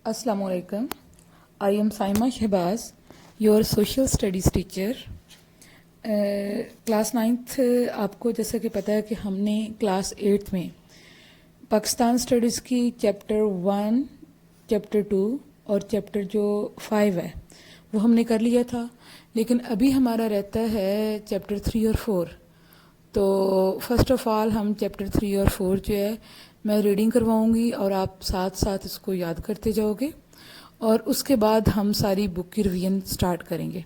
Assalamu alaikum. I am Saima Shehbaz, your social studies teacher. Class ninth आपको जैसा कि पता है कि हमने क्लास एट्थ में पाकिस्तान स्टडीज़ की चैप्टर 1, चैप्टर 2 और चैप्टर जो 5 है वो हमने कर लिया था, लेकिन अभी हमारा रहता है चैप्टर 3 और 4। तो फर्स्ट ऑफ ऑल हम चैप्टर 3 और 4 जो है मैं रीडिंग करवाऊंगी और आप साथ साथ इसको याद करते जाओगे और उसके बाद हम सारी बुक की रिवीजन स्टार्ट करेंगे।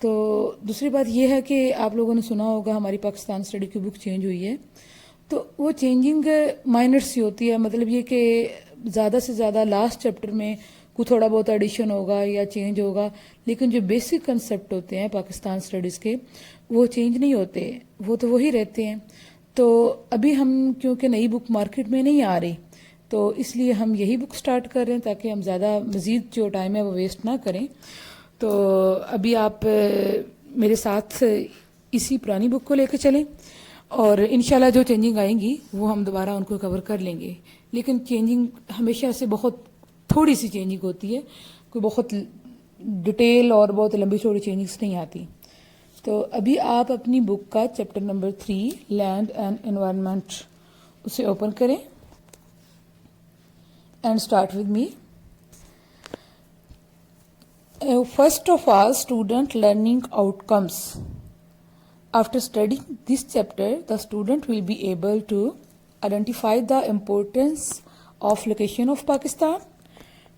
तो दूसरी बात यह है कि आप लोगों ने सुना होगा हमारी पाकिस्तान स्टडी की बुक चेंज हुई है, तो वो चेंजिंग माइनर सी होती है, मतलब ये कि ज़्यादा से ज़्यादा लास्ट चैप्टर में कुछ थोड़ा बहुत एडिशन होगा या चेंज होगा, लेकिन जो बेसिक कंसेप्ट होते हैं पाकिस्तान स्टडीज़ के वो चेंज नहीं होते, वो तो वही रहते हैं। तो अभी हम क्योंकि नई बुक मार्केट में नहीं आ रही, तो इसलिए हम यही बुक स्टार्ट कर रहे हैं ताकि हम ज़्यादा मज़ीद जो टाइम है वो वेस्ट ना करें। तो अभी आप मेरे साथ इसी पुरानी बुक को लेकर चलें और इंशाल्लाह जो चेंजिंग आएंगी वो हम दोबारा उनको कवर कर लेंगे। लेकिन चेंजिंग हमेशा से बहुत थोड़ी सी चेंजिंग होती है, कोई बहुत डिटेल और बहुत लंबी चौड़ी चेंजिंग्स नहीं आती। तो अभी आप अपनी बुक का chapter number 3 land and environment उसे ओपन करें and start with me. First of all, student learning outcomes. After studying this chapter, the student will be able to identify the importance of location of Pakistan,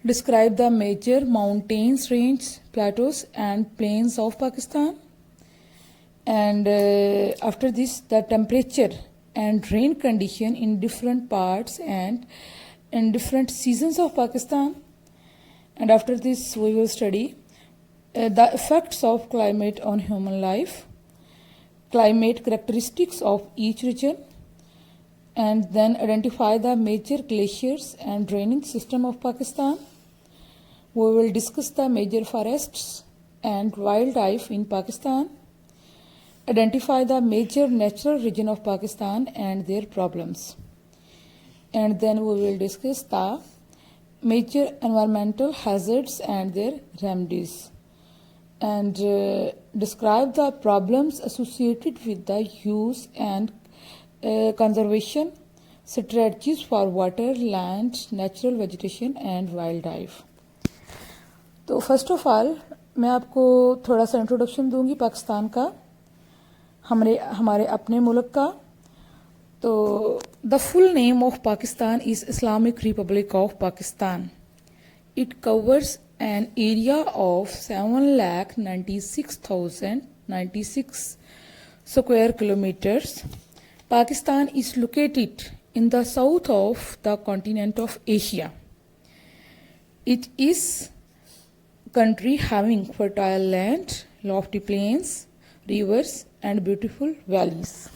describe the major mountains range, plateaus and plains of Pakistan, and after this the temperature and rain condition in different parts and in different seasons of Pakistan. And after this we will study the effects of climate on human life, climate characteristics of each region, and then identify the major glaciers and drainage system of Pakistan. We will discuss the major forests and wildlife in Pakistan, identify the major natural region of Pakistan and their problems, and then we will discuss the major environmental hazards and their remedies, and describe the problems associated with the use and conservation strategies for water, land, natural vegetation and wildlife. तो first of all मैं आपको थोड़ा सा introduction दूंगी पाकिस्तान का, हमारे अपने मुल्क का। तो the full name of Pakistan is Islamic Republic of Pakistan. It covers an area of 7,96,096 square kilometers. Pakistan is located in the south of the continent of Asia. It is country having fertile land, lofty plains, rivers and beautiful valleys.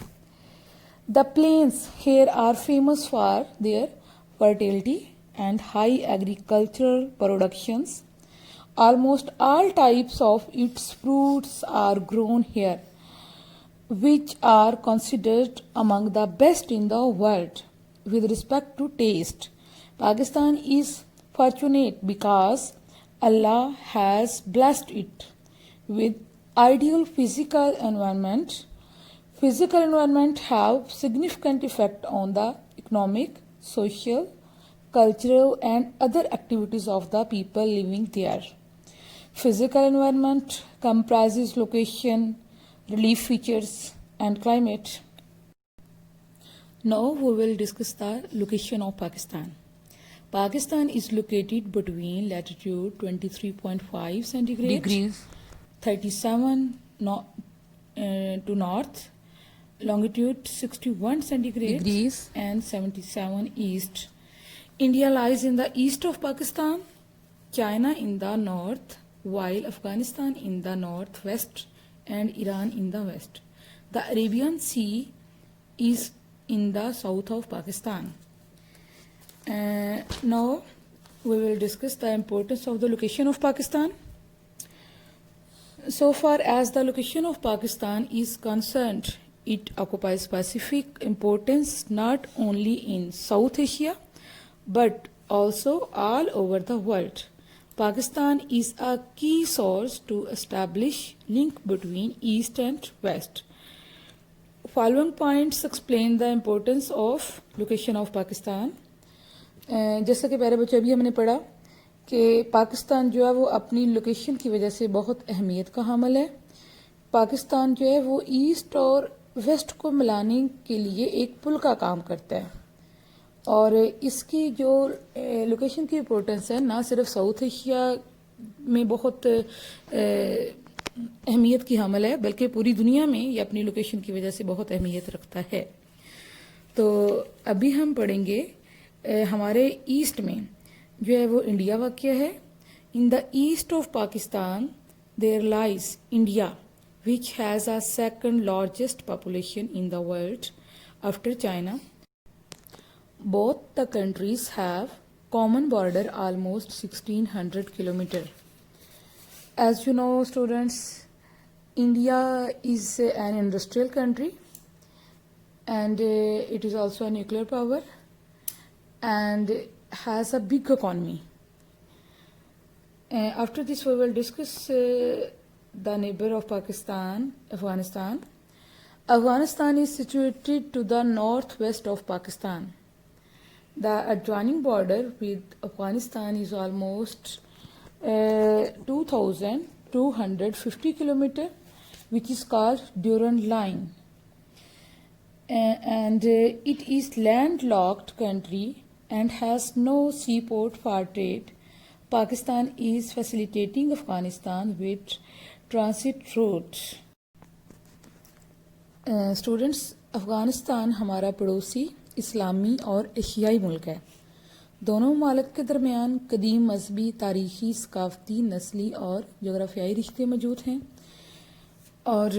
The plains here are famous for their fertility and high agricultural productions. Almost all types of its fruits are grown here, which are considered among the best in the world with respect to taste. Pakistan is fortunate because Allah has blessed it with ideal physical environment. Physical environment have significant effect on the economic, social, cultural and other activities of the people living there. Physical environment comprises location, relief features and climate. Now we will discuss the location of Pakistan. Pakistan is located between latitude 23.5 centigrade degrees 37 to north, longitude 61 centigrade degrees and 77 east. India lies in the east of Pakistan, China in the north, while Afghanistan in the northwest and Iran in the west. The Arabian Sea is in the south of Pakistan. Now we will discuss the importance of the location of Pakistan. So far as the location of Pakistan is concerned, it occupies specific importance not only in South Asia but also all over the world. Pakistan is a key source to establish link between East and West. Following points explain the importance of location of Pakistan. जैसा कि प्यारे बच्चों अभी हमने पढ़ा कि पाकिस्तान जो है वो अपनी लोकेशन की वजह से बहुत अहमियत का हामिल है। पाकिस्तान जो है वो ईस्ट और वेस्ट को मिलाने के लिए एक पुल का काम करता है और इसकी जो लोकेशन की इम्पोर्टेंस है ना सिर्फ साउथ एशिया में बहुत अहमियत की हामिल है बल्कि पूरी दुनिया में ये अपनी लोकेशन की वजह से बहुत अहमियत रखता है। तो अभी हम पढ़ेंगे हमारे ईस्ट में जो है वो इंडिया वाक़या है। In the east of Pakistan there lies India which has a second largest population in the world after China. Both the countries have common border almost 1600 kilometre. As you know students, India is an industrial country and it is also a nuclear power and has a big economy. After this we will discuss the neighbor of Pakistan, Afghanistan. Afghanistan is situated to the northwest of Pakistan. The adjoining border with Afghanistan is almost 2250 kilometer, which is called Durand Line. And it is landlocked country and has no seaport for trade. Pakistan is facilitating Afghanistan with transit routes. Students, Afghanistan हमारा पड़ोसी इस्लामी और एशियाई मुल्क है। दोनों ममालिक के दरमियान कदीम मजहबी, तारीख़ी, सकाफ़ती, नस्ली और जोग्राफियाई रिश्ते मौजूद हैं और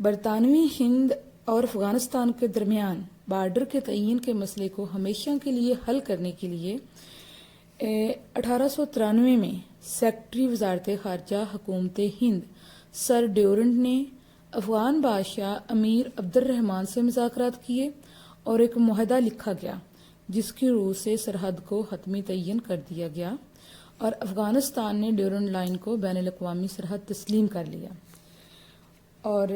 बरतानवी हिंद और अफ़गानिस्तान के दरमियान बार्डर के तयीन के मसले को हमेशा के लिए हल करने के लिए 1893 में सेक्रेटरी वजारत ख़ारजा हुकूमत हिंद सर ड्यूरंट ने अफ़गान बादशाह अमीर अब्दुर्रहमान से मुज़ाकरात किए और एक मुआहदा लिखा गया जिसकी रूह से सरहद को हतमी तय्यन कर दिया गया और अफ़गानिस्तान ने ड्यूरंट लाइन को बैनुल-अक़वामी सरहद तस्लीम कर लिया। और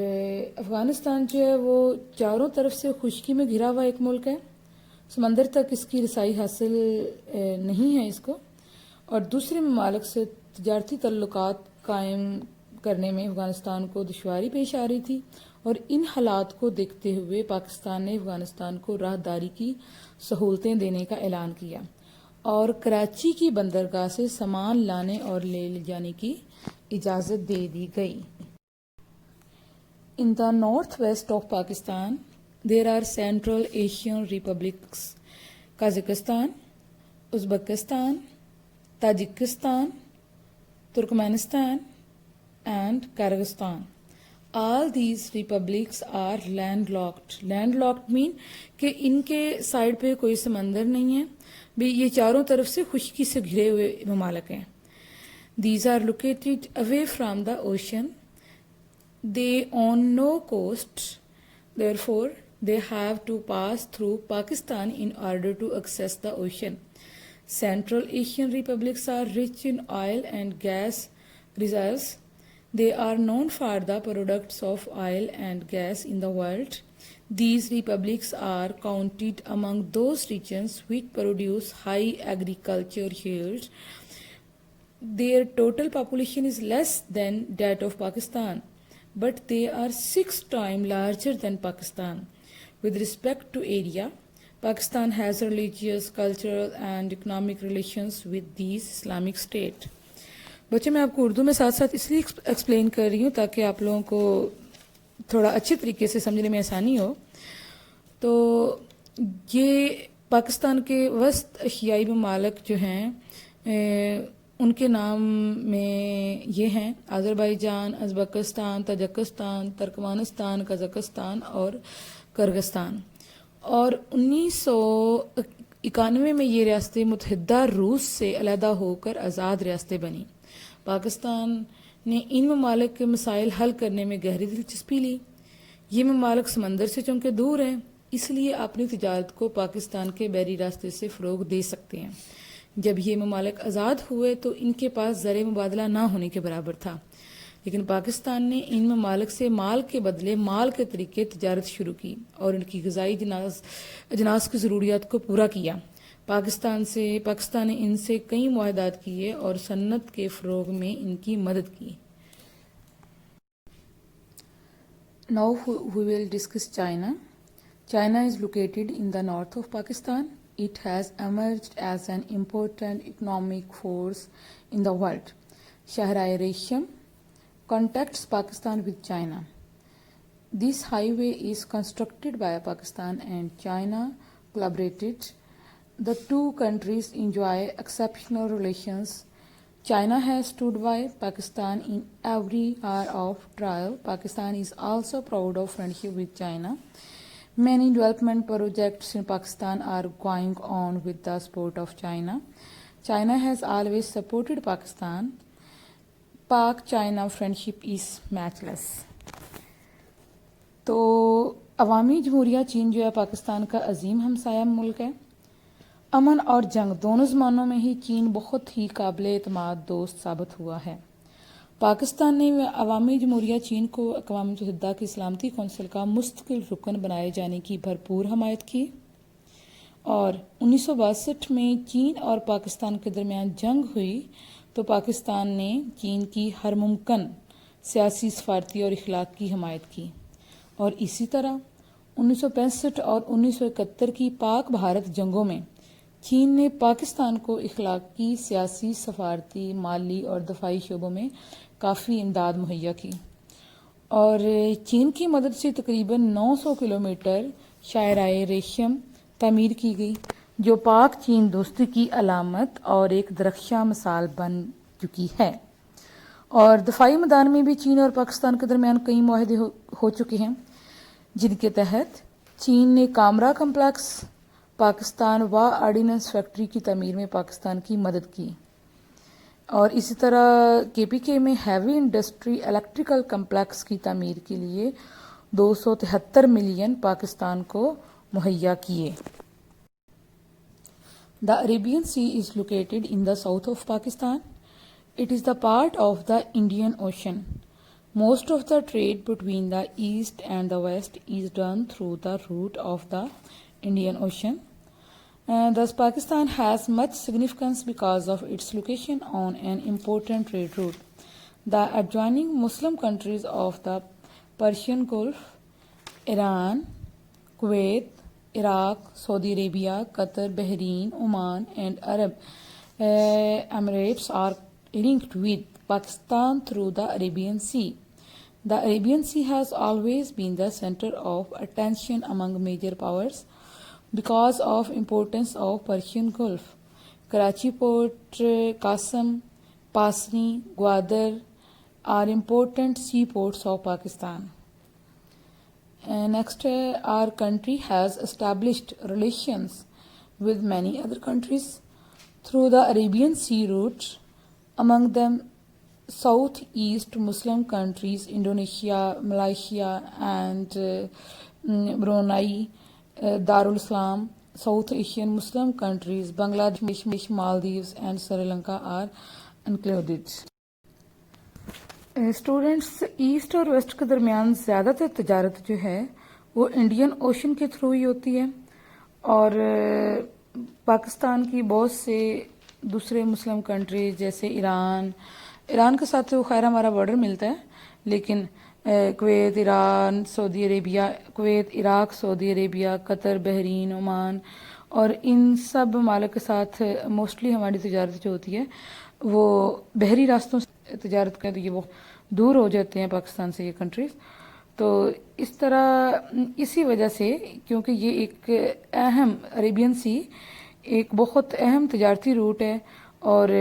अफ़गानिस्तान जो है वो चारों तरफ से खुश्की में घिरा हुआ एक मुल्क है, समंदर तक इसकी रसाई हासिल नहीं है इसको और दूसरे ममालिक से तजारती तल्लुकात कायम करने में अफ़गानिस्तान को दुश्वारी पेश आ रही थी और इन हालात को देखते हुए पाकिस्तान ने अफ़गानिस्तान को राहदारी की सहूलतें देने का ऐलान किया और कराची की बंदरगाह से सामान लाने और ले जाने की इजाज़त दे दी गई। In the northwest of Pakistan, there are Central Asian republics Kazakhstan, Uzbekistan, Tajikistan, Turkmenistan, and Kyrgyzstan. All these republics are landlocked. Landlocked mean कि इनके साइड पे कोई समंदर नहीं है, भी ये चारों तरफ से खुश्की से घिरे हुए ममालिक हैं। These are located away from the ocean. They own no coast, therefore they have to pass through Pakistan in order to access the ocean. Central Asian republics are rich in oil and gas reserves. They are known for the products of oil and gas in the world. These republics are counted among those regions which produce high agriculture yields. Their total population is less than that of Pakistan, but they are 6 times larger than Pakistan. With respect to area, Pakistan has religious, cultural and economic relations with these Islamic states. बच्चों मैं आपको उर्दू में साथ साथ इसलिए explain कर रही हूँ ताकि आप लोगों को थोड़ा अच्छे तरीके से समझने में आसानी हो। तो ये पाकिस्तान के वस्त एशियाई ममालिक जो हैं उनके नाम में ये हैं Azerbaijan, Uzbekistan, Tajikistan, Turkmenistan, Kazakhstan और किर्गिस्तान। और 1991 में ये रियासतें मुत्तहिदा रूस से अलहदा होकर आज़ाद रियासतें बनी। पाकिस्तान ने इन ममालिक के मसाइल हल करने में गहरी दिलचस्पी ली। ये ममालिक समंदर से चूँकि दूर हैं इसलिए अपनी तिजारत को पाकिस्तान के बहरी रास्ते से फ़रोग़ दे सकते हैं। जब ये ममालिक आज़ाद हुए तो इनके पास ज़र मुबादला ना होने के बराबर था, लेकिन पाकिस्तान ने इन ममालिक से माल के बदले माल के तरीके तजारत शुरू की और इनकी ग़िज़ाई अजनास की ज़रूरियात को पूरा किया। पाकिस्तान ने इनसे कई मुआहदात किए और सन्नत के फ़रोग़ में इनकी मदद की। Now we will discuss China. China is located in the north of Pakistan. It has emerged as an important economic force in the world. Shahar-e-Resham connects Pakistan with China. This highway is constructed by Pakistan and China collaborated. The two countries enjoy exceptional relations. China has stood by Pakistan in every hour of trial. Pakistan is also proud of friendship with China. Many development projects in Pakistan are going on with the support of China. China has always supported Pakistan. Pak-China friendship is matchless. तो अवामी जमहूरिया चीन जो है पाकिस्तान का अजीम हमसाया मुल्क है। अमन और जंग दोनों ज़मानों में ही चीन बहुत ही काबिल एतमाद दोस्त साबित हुआ है। पाकिस्तान ने अवामी जमहूरिया चीन को अक़वाम मुत्तहिदा की सलामती कौंसिल का मुस्तकिल रुकन बनाए जाने की भरपूर हमायत की और 1962 में चीन और पाकिस्तान के दरमियान जंग हुई तो पाकिस्तान ने चीन की हर मुमकिन सियासी, सफारती और इखलाकी हमायत की और इसी तरह 1965 और 1971 की पाक भारत जंगों में चीन ने पाकिस्तान को इखलाकी, सियासी, सफारती, माली और दफाई शोबों में काफ़ी इमदाद मुहैया की और चीन की मदद से तकरीबन 900 किलोमीटर शाहराह-ए-रेशम तामीर की गई जो पाक चीन दोस्ती की अलामत और एक दरख्शां मिसाल बन चुकी है और दफाई मैदान में भी चीन और पाकिस्तान के दरमियान कई मुआहदे हो चुके हैं जिनके तहत चीन ने कामरा कम्प्लेक्स, पाकिस्तान व आर्डिनेंस फैक्ट्री की तमीर में पाकिस्तान की मदद की और इसी तरह KPK में हैवी इंडस्ट्री इलेक्ट्रिकल कम्प्लेक्स की तमीर के लिए 273 मिलियन पाकिस्तान को मुहैया किए। The Arabian Sea is located in the south of Pakistan. It is the part of the Indian Ocean. Most of the trade between the east and the west is done through the route of the Indian Ocean. Thus, Pakistan has much significance because of its location on an important trade route. The adjoining Muslim countries of the Persian Gulf, Iran, Kuwait, Iraq, Saudi Arabia, Qatar, Bahrain, Oman, and Arab Emirates are linked with Pakistan through the Arabian Sea. The Arabian Sea has always been the center of attention among major powers because of importance of Persian Gulf. Karachi Port, Qasim, Pasni, Gwadar are important seaports of Pakistan. Next, our country has established relations with many other countries through the Arabian Sea route, among them Southeast Muslim countries, Indonesia, Malaysia, and Brunei, Darul Islam. South Asian Muslim countries, Bangladesh, Maldives, and Sri Lanka are included. Students east और waste के दरमियान ज़्यादातर तजारत जो है वो Indian ocean के through ही होती है और पाकिस्तान की बहुत से दूसरे मुस्लिम कंट्रीज जैसे ईरान के साथ तो खैर हमारा बॉर्डर मिलता है लेकिन Kuwait, Iran, Saudi Arabia, Kuwait, Iraq, Saudi Arabia, Qatar, Bahrain, Oman और इन सब ममालिक के साथ मोस्टली हमारी तजारत जो होती है वो बहरी रास्तों से तजारत करते हैं, वो दूर हो जाते हैं पाकिस्तान से ये कंट्रीज़। तो इस तरह इसी वजह से क्योंकि ये एक अहम अरेबियन सी एक बहुत अहम तजारती रूट है और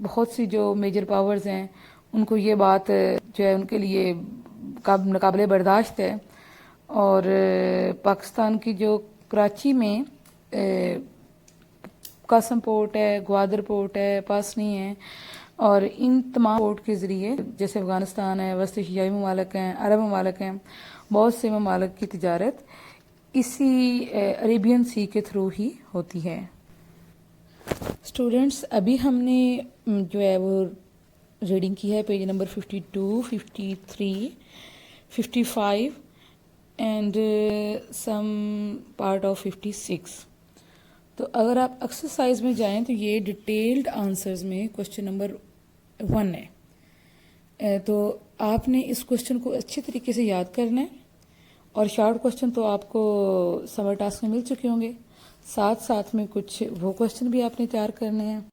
बहुत सी जो मेजर पावर्स हैं उनको ये बात जो है उनके लिए नाकाबिले बर्दाश्त है और पाकिस्तान की जो कराची में कासम पोर्ट है, ग्वादर पोर्ट है, पासनी है और इन तमाम पोर्ट के ज़रिए जैसे अफ़गानिस्तान है, वस्त एशियाई ममालिक हैं, अरब ममालिक हैं, बहुत से ममालिक की तिजारत इसी अरेबियन सी के थ्रू ही होती है। स्टूडेंट्स अभी हमने जो है वो रीडिंग की है page number 52, 53, 55 and some part of 56। तो अगर आप एक्सरसाइज में जाएं तो ये डिटेल्ड आंसर्स में क्वेश्चन नंबर 1 है। तो आपने इस क्वेश्चन को अच्छे तरीके से याद करना है और शॉर्ट क्वेश्चन तो आपको समर टास्क में मिल चुके होंगे, साथ साथ में कुछ वो क्वेश्चन भी आपने तैयार करने हैं।